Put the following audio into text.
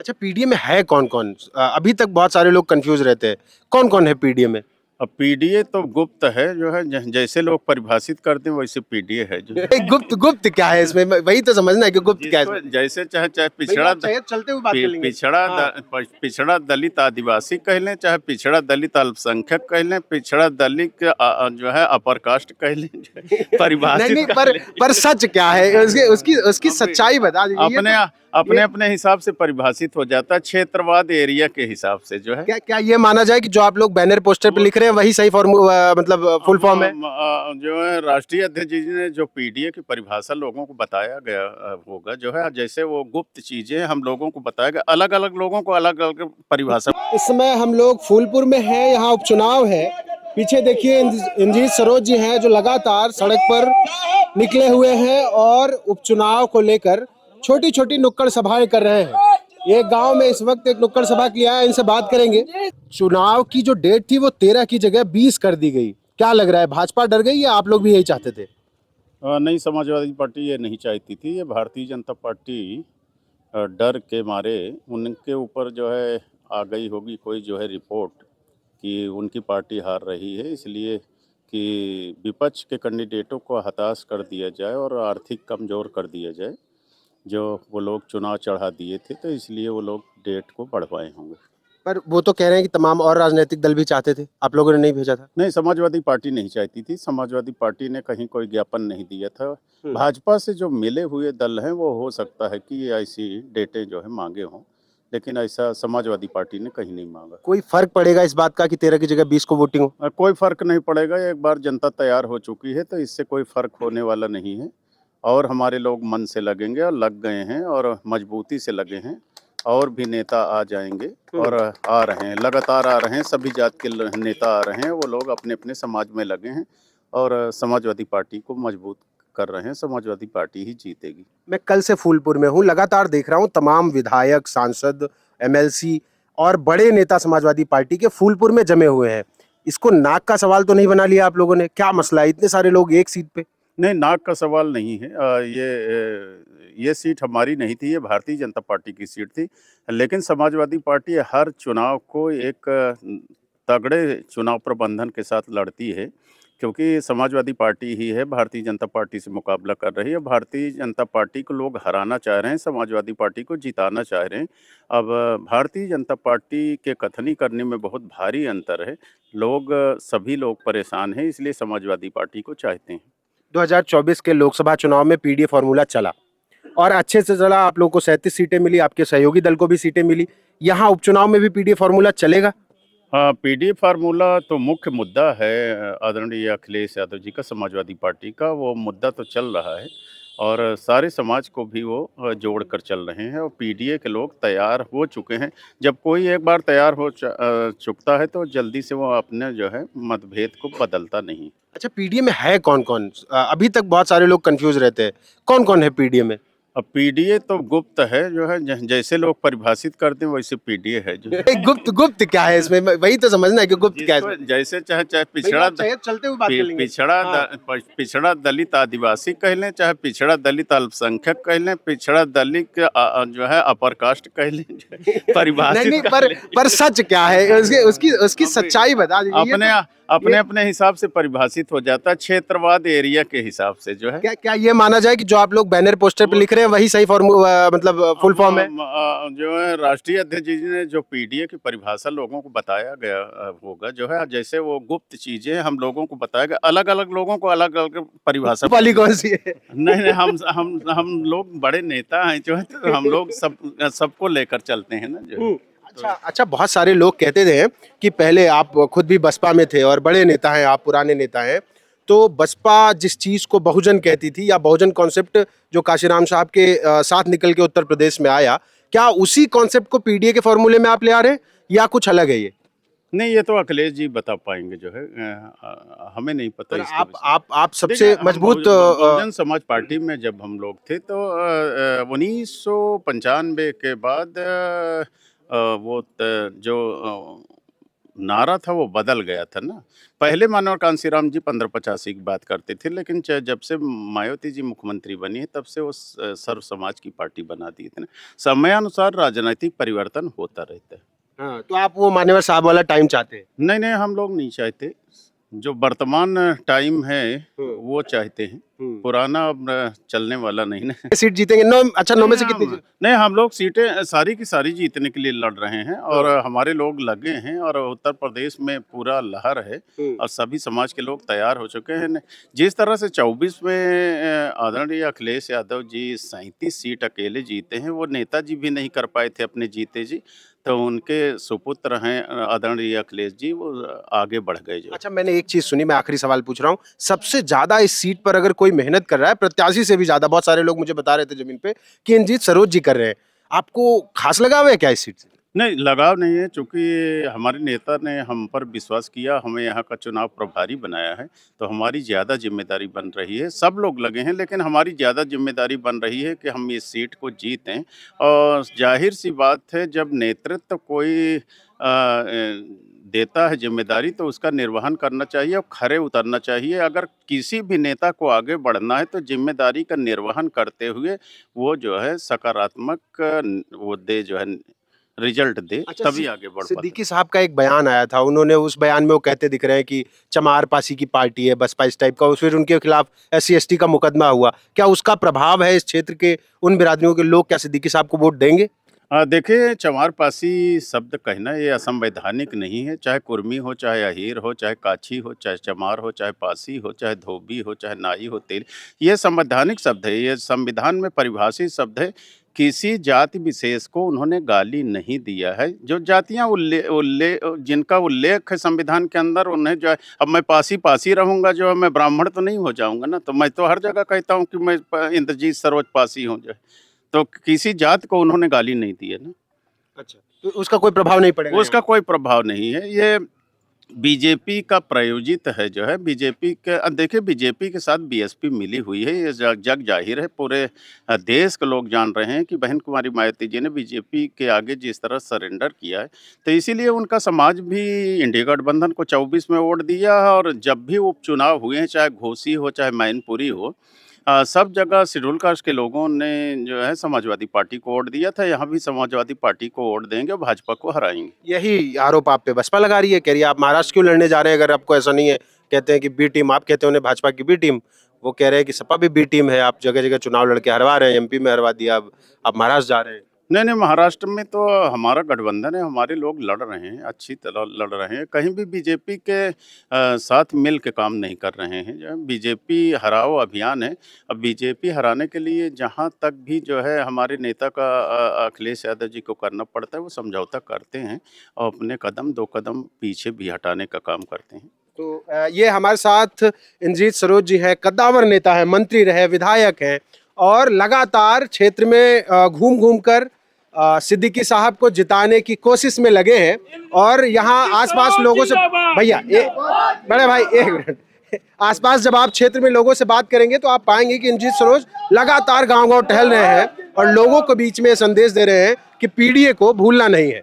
अच्छा, पीडीए में है कौन-कौन? अभी तक बहुत सारे लोग कन्फ्यूज़ रहते हैं। कौन-कौन है पीडीए में? अब पीडीए तो गुप्त है जो है जैसे लोग परिभाषित करते हैं वैसे पीडीए है जो है। गुप्त गुप्त क्या है इसमें? वही तो समझना है कि गुप्त क्या है जिसको इसमें? जैसे चाहे चाहे भैया पिछड़ा आप चाहे चलते हुए बात कर लेंगे। पिछड़ा हाँ। पिछड़ा दलित आदिवासी कह लें, चाहे पिछड़ा दलित अल्पसंख्यक कह लें, पिछड़ा दलित जो है अपर कास्ट कह लें, जो है, नहीं, परिभाषित नहीं, कर पर लें। पर सच क्या है? उसकी उसकी उसकी अब सच्चाई बता दीजिए। ये अपने तो अपने ये अपने हिसाब से परिभाषित हो जाता है, क्षेत्रवाद एरिया के हिसाब से जो है। क्या क्या ये माना जाए कि जो आप लोग बैनर पोस्टर पे वो लिख रहे हैं वही सही मतलब फुल अब फॉर्म है? जो है राष्ट्रीय अध्यक्ष जी ने जो पीडीए की परिभाषा लोगों को बताया गया होगा जो है, जैसे वो गुप्त चीजें हम लोगों को बताया गया, अलग अलग लोगों को अलग अलग परिभाषा। इस समय हम लोग फूलपुर में हैं, यहाँ उपचुनाव है। पीछे देखिए इंजीत सरोज जी हैं जो लगातार सड़क पर निकले हुए हैं और उपचुनाव को लेकर छोटी छोटी नुक्कड़ सभाएं कर रहे हैं। ये गांव में इस वक्त एक नुक्कड़ सभा किया है, इनसे बात करेंगे। चुनाव की जो डेट थी वो 13 की जगह 20 कर दी गई। क्या लग रहा है, भाजपा डर गई या आप लोग भी यही चाहते थे? नहीं, समाजवादी पार्टी ये नहीं चाहती थी, ये भारतीय जनता पार्टी डर के मारे उनके ऊपर जो है आ गई होगी कोई जो है रिपोर्ट कि उनकी पार्टी हार रही है, इसलिए कि विपक्ष के कैंडिडेटों को हताश कर दिया जाए और आर्थिक कमज़ोर कर दिया जाए। जो वो लोग चुनाव चढ़ा दिए थे, तो इसलिए वो लोग डेट को बढ़वाए होंगे। पर वो तो कह रहे हैं कि तमाम और राजनीतिक दल भी चाहते थे, आप लोगों ने नहीं भेजा था। नहीं, समाजवादी पार्टी नहीं चाहती थी, समाजवादी पार्टी ने कहीं कोई ज्ञापन नहीं दिया था। हम्म। भाजपा से जो मिले हुए दल हैं, वो हो सकता है कि ऐसी डेटें जो है मांगे हों, लेकिन ऐसा समाजवादी पार्टी ने कहीं नहीं मांगा। कोई फर्क पड़ेगा इस बात का कि 13 की जगह 20 को वोटिंग हो? कोई फ़र्क नहीं पड़ेगा, एक बार जनता तैयार हो चुकी है, तो इससे कोई फ़र्क होने वाला नहीं है और हमारे लोग मन से लगेंगे और लग गए हैं और मजबूती से लगे हैं और भी नेता आ जाएँगे और आ रहे हैं, लगातार आ रहे हैं, सभी जात के नेता आ रहे हैं, वो लोग अपने-अपने समाज में लगे हैं और समाजवादी पार्टी को मजबूत कर रहे हैं, समाजवादी पार्टी ही जीतेगी। मैं कल से फूलपुर में हूँ, लगातार देख रहा हूँ तमाम विधायक, सांसद, एमएलसी और बड़े नेता समाजवादी पार्टी के फूलपुर में जमे हुए हैं। इसको नाक का सवाल तो नहीं बना लिया आप लोगों ने? क्या मसला है, इतने सारे लोग एक सीट पे? नहीं, नाक का सवाल नहीं है। ये सीट हमारी नहीं थी, ये भारतीय जनता पार्टी की सीट थी। लेकिन समाजवादी पार्टी हर चुनाव को एक तगड़े चुनाव प्रबंधन के साथ लड़ती है, क्योंकि समाजवादी पार्टी ही है भारतीय जनता पार्टी से मुकाबला कर रही है। भारतीय जनता पार्टी को लोग हराना चाह रहे हैं, समाजवादी पार्टी को जिताना चाह रहे हैं। अब भारतीय जनता पार्टी के कथनी करने में बहुत भारी अंतर है। सभी लोग परेशान हैं, इसलिए समाजवादी पार्टी को चाहते हैं। 2024 के लोकसभा चुनाव में पीडीए फॉर्मूला चला और अच्छे से चला। आप लोगों को 37 सीटें मिली, आपके सहयोगी दल को भी सीटें मिली। यहाँ उपचुनाव में भी पीडीए फॉर्मूला चलेगा? हाँ, पीडी फार्मूला तो मुख्य मुद्दा है आदरणीय अखिलेश यादव जी का, समाजवादी पार्टी का। वो मुद्दा तो चल रहा है और सारे समाज को भी वो जोड़ कर चल रहे हैं और पीडीए के लोग तैयार हो चुके हैं। जब कोई एक बार तैयार हो चुकता है तो जल्दी से वो अपने जो है मतभेद को बदलता नहीं। अच्छा, पीडीए में है कौन-कौन? अभी तक बहुत सारे लोग कन्फ्यूज़ रहते हैं। कौन-कौन है पीडीए में? अब पीडीए तो गुप्त है जो है जैसे लोग परिभाषित करते हैं वैसे पीडीए है जो है। गुप्त गुप्त क्या है इसमें? वही तो समझना है कि गुप्त क्या है जिसको इसमें? जैसे चाहे चाहे भैया आप चाहे चलते हुए बात कर लेंगे। हाँ। पिछड़ा दलित आदिवासी कह लें, चाहे पिछड़ा दलित अल्पसंख्यक कह लें, पिछड़ा दलित जो है अपर कास्ट कह लें, जो है, नहीं, परिभाषित नहीं, कर लें। पर सच क्या है? उसकी उसकी उसकी अब सच्चाई बता दीजिए। ये अपने तो अपने ये अपने हिसाब से परिभाषित हो जाता है, क्षेत्रवाद एरिया के हिसाब से जो है। क्या क्या ये माना जाए कि जो आप लोग बैनर पोस्टर पे वो लिख रहे हैं वही सही मतलब फुल अब फॉर्म है? जो है राष्ट्रीय अध्यक्ष जी ने जो पीडीए की परिभाषा लोगों को बताया गया होगा जो है, जैसे वो गुप्त चीजें हम लोगों को बताया गया, अलग अलग लोगों को अलग अलग परिभाषा। वाली कौन सी है? नहीं नहीं, हम लोग बड़े नेता हैं जो है, तो हम लोग सबको लेकर चलते हैं ना जो है। अच्छा अच्छा, बहुत सारे लोग कहते थे कि पहले आप खुद भी बसपा में थे और बड़े नेता हैं, आप पुराने नेता हैं। तो बसपा जिस चीज को बहुजन कहती थी या बहुजन कॉन्सेप्ट जो काशीराम साहब के साथ निकल के उत्तर प्रदेश में आया, क्या उसी कॉन्सेप्ट को पीडीए के फॉर्मूले में आप ले आ रहे हैं या कुछ अलग है ये? नहीं, ये तो अखिलेश जी बता पाएंगे जो है, हमें नहीं पता पर इसके आप विषय में। आप देखिए, सबसे हम मजबूत बहुजन समाज पार्टी में जब हम लोग थे तो 1995 के बाद वो जो नारा था वो बदल गया था ना। पहले मानव कांशीराम जी 1585 की बात करते थे, लेकिन जब से मायावती जी मुख्यमंत्री बनी है तब से वो सर्व समाज की पार्टी बना दी थी ना। समयानुसार राजनीतिक परिवर्तन होता रहता है। हाँ, तो आप वो मान्यवर साहब वाला टाइम चाहते हैं? नहीं नहीं, हम लोग नहीं चाहते। जो वर्तमान टाइम है वो चाहते हैं। पुराना अब चलने वाला नहीं ना। सीट जीतेंगे? 9, अच्छा 9 में से कितनी नहीं, हम लोग सीटें सारी की सारी जीतने के लिए लड़ रहे हैं और हमारे लोग लगे हैं और उत्तर प्रदेश में पूरा लहर है और सभी समाज के लोग तैयार हो चुके हैं। जिस तरह से 24 में आदरणीय अखिलेश यादव जी 37 सीट अकेले जीते हैं, वो नेताजी भी नहीं कर पाए थे अपने जीते जी, तो उनके सुपुत्र हैं आदरणीय अखिलेश जी, वो आगे बढ़ गए जो। अच्छा, मैंने एक चीज सुनी, मैं आखिरी सवाल पूछ रहा हूँ, सबसे ज्यादा इस सीट पर अगर कोई मेहनत कर रहा है, प्रत्याशी से भी ज्यादा, बहुत सारे लोग मुझे बता रहे थे जमीन पे कि इंजीत सरोज जी कर रहे हैं, आपको खास लगाव है क्या इस सीट से? नहीं, लगाव नहीं है, चूँकि हमारे नेता ने हम पर विश्वास किया, हमें यहाँ का चुनाव प्रभारी बनाया है, तो हमारी ज़्यादा ज़िम्मेदारी बन रही है। सब लोग लगे हैं, लेकिन हमारी ज़्यादा ज़िम्मेदारी बन रही है कि हम इस सीट को जीतें और ज़ाहिर-सी बात है, जब नेतृत्व कोई देता है ज़िम्मेदारी, तो उसका निर्वहन करना चाहिए और खरे उतरना चाहिए। अगर किसी भी नेता को आगे बढ़ना है, तो ज़िम्मेदारी का निर्वहन करते हुए वो जो है सकारात्मक वो दे जो है रिजल्ट दे, अच्छा, तभी आगे बढ़ पाता है। सिद्दीकी साहब का एक बयान आया था, उन्होंने उस बयान में वो कहते दिख रहे हैं कि चमार पासी की पार्टी है बसपा, इस टाइप का, फिर उनके खिलाफ SC/ST का मुकदमा हुआ, क्या उसका प्रभाव है इस क्षेत्र के उन बिरादरियों के लोग, क्या सिद्दीकी साहब को वोट देंगे? देखिए, चमार पासी शब्द कहना ये असंवैधानिक नहीं है, चाहे कुर्मी हो, चाहे अहीर हो, चाहे काछी हो, चाहे चमार हो, चाहे पासी हो, चाहे धोबी हो, चाहे नाई हो, तेल, ये संवैधानिक शब्द है, ये संविधान में परिभाषित शब्द है। किसी जाति विशेष को उन्होंने गाली नहीं दिया है। जो जातियाँ जिनका उल्लेख है संविधान के अंदर, उन्हें जो है, अब मैं पासी रहूँगा, जो है, मैं ब्राह्मण तो नहीं हो जाऊँगा ना, तो मैं तो हर जगह कहता हूँ कि मैं इंद्रजीत सरोज पासी हूँ जो है। तो किसी जात को उन्होंने गाली नहीं दी है ना। अच्छा, तो उसका कोई प्रभाव नहीं पड़ेगा? उसका कोई प्रभाव नहीं है। ये बीजेपी का प्रायोजित है जो है, बीजेपी के देखिए, बीजेपी के साथ बीएसपी मिली हुई है, ये जग जाहिर है, पूरे देश के लोग जान रहे हैं कि बहन कुमारी मायावती जी ने बीजेपी के आगे जिस तरह सरेंडर किया है, तो इसीलिए उनका समाज भी इंडिया गठबंधन को 24 में वोट दिया है। और जब भी उपचुनाव हुए हैं, चाहे घोसी हो, चाहे मैनपुरी हो, सब जगह शेड्यूल कास्ट के लोगों ने जो है समाजवादी पार्टी को वोट दिया था। यहाँ भी समाजवादी पार्टी को वोट देंगे और भाजपा को हराएंगे। यही आरोप आप पे बसपा लगा रही है, कह रही है आप महाराष्ट्र क्यों लड़ने जा रहे हैं, अगर आपको ऐसा नहीं है? कहते हैं कि बी टीम, आप कहते हैं उन्हें भाजपा की बी टीम, वो कह रहे हैं कि सपा भी बी टीम है, आप जगह जगह चुनाव लड़के हरवा रहे हैं, MP में हरवा दिया, अब आप महाराष्ट्र जा रहे हैं। नहीं नहीं, महाराष्ट्र में तो हमारा गठबंधन है, हमारे लोग लड़ रहे हैं, अच्छी तरह लड़ रहे हैं, कहीं भी बीजेपी के साथ मिल के काम नहीं कर रहे हैं। जो बीजेपी हराओ अभियान है, अब बीजेपी हराने के लिए जहाँ तक भी जो है हमारे नेता का अखिलेश यादव जी को करना पड़ता है, वो समझौता करते हैं और अपने कदम 2 कदम पीछे भी हटाने का काम करते हैं। तो ये हमारे साथ इंजीत सरोज जी है, कद्दावर नेता है, मंत्री रहे, विधायक हैं और लगातार क्षेत्र में घूम घूम कर सिद्दीकी साहब को जिताने की कोशिश में लगे हैं। और यहाँ आसपास लोगों से, भैया बड़े भाई एक मिनट, आसपास जब आप क्षेत्र में लोगों से बात करेंगे तो आप पाएंगे कि इंजीत सरोज लगातार गांव-गांव टहल रहे हैं और लोगों को बीच में संदेश दे रहे हैं कि PDA को भूलना नहीं है।